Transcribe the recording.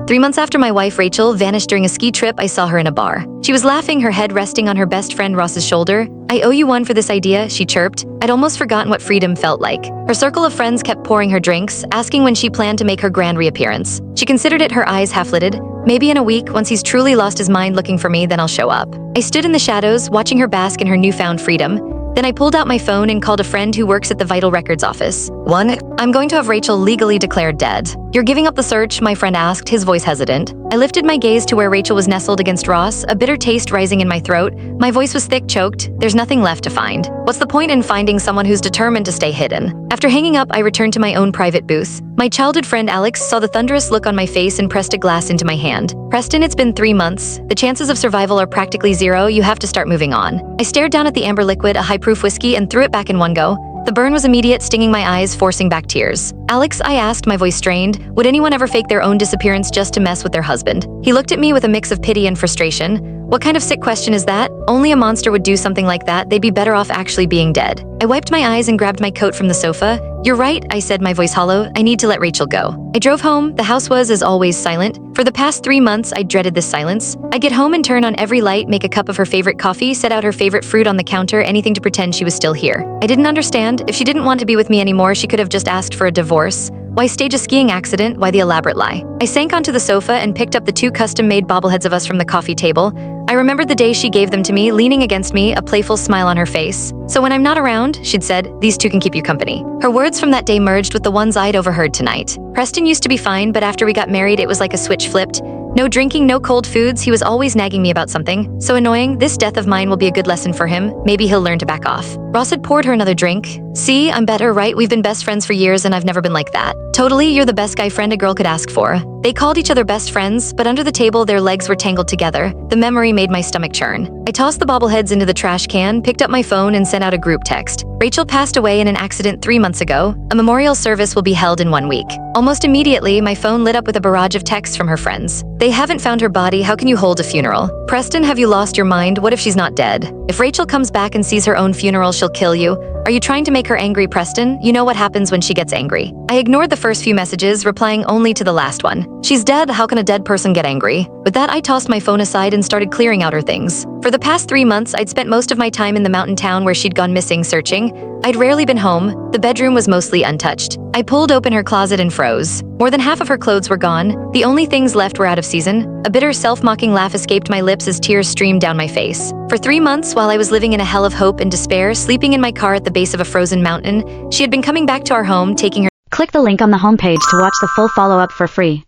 3 months after my wife Rachel vanished during a ski trip, I saw her in a bar. She was laughing, her head resting on her best friend Ross's shoulder. "I owe you one for this idea," she chirped. I'd almost forgotten what freedom felt like. Her circle of friends kept pouring her drinks, asking when she planned to make her grand reappearance. She considered it, her eyes half-lidded. "Maybe in a week, once he's truly lost his mind looking for me, then I'll show up." I stood in the shadows, watching her bask in her newfound freedom. Then I pulled out my phone and called a friend who works at the Vital Records office. "I'm going to have Rachel legally declared dead." "You're giving up the search?" my friend asked, his voice hesitant. I lifted my gaze to where Rachel was nestled against Ross, a bitter taste rising in my throat. My voice was thick, choked. "There's nothing left to find. What's the point in finding someone who's determined to stay hidden?" After hanging up, I returned to my own private booth. My childhood friend Alex saw the thunderous look on my face and pressed a glass into my hand. "Preston, it's been 3 months. The chances of survival are practically zero. You have to start moving on." I stared down at the amber liquid, a high-proof whiskey, and threw it back in one go. The burn was immediate, stinging my eyes, forcing back tears. "Alex," I asked, my voice strained, "would anyone ever fake their own disappearance just to mess with their husband?" He looked at me with a mix of pity and frustration. "What kind of sick question is that? Only a monster would do something like that. They'd be better off actually being dead." I wiped my eyes and grabbed my coat from the sofa. "You're right," I said, my voice hollow. "I need to let Rachel go." I drove home. The house was, as always, silent. For the past 3 months, I dreaded this silence. I'd get home and turn on every light, make a cup of her favorite coffee, set out her favorite fruit on the counter, anything to pretend she was still here. I didn't understand. If she didn't want to be with me anymore, she could have just asked for a divorce. Why stage a skiing accident? Why the elaborate lie? I sank onto the sofa and picked up the 2 custom-made bobbleheads of us from the coffee table. I remembered the day she gave them to me, leaning against me, a playful smile on her face. "So when I'm not around," she'd said, "these 2 can keep you company." Her words from that day merged with the ones I'd overheard tonight. Preston used to be fine, but after we got married, it was like a switch flipped. No drinking, no cold foods. He was always nagging me about something. So annoying. This death of mine will be a good lesson for him. Maybe he'll learn to back off. Ross had poured her another drink. "See, I'm better, right? We've been best friends for years and I've never been like that." "Totally, you're the best guy friend a girl could ask for." They called each other best friends, but under the table their legs were tangled together. The memory made my stomach churn. I tossed the bobbleheads into the trash can, picked up my phone and sent out a group text. "Rachel passed away in an accident 3 months ago. A memorial service will be held in 1 week." Almost immediately, my phone lit up with a barrage of texts from her friends. "They haven't found her body. How can you hold a funeral?" "Preston, have you lost your mind? What if she's not dead?" "If Rachel comes back and sees her own funeral, she'll kill you." "Are you trying to make her angry, Preston? You know what happens when she gets angry." I ignored the first few messages, replying only to the last one. "She's dead. How can a dead person get angry?" With that, I tossed my phone aside and started clearing out her things. For the past 3 months, I'd spent most of my time in the mountain town where she'd gone missing, searching. I'd rarely been home. The bedroom was mostly untouched. I pulled open her closet and froze. More than half of her clothes were gone. The only things left were out of season. A bitter, self-mocking laugh escaped my lips as tears streamed down my face. For 3 months, while I was living in a hell of hope and despair, sleeping in my car at the base of a frozen mountain, she had been coming back to our home, taking her. Click the link on the homepage to watch the full follow-up for free.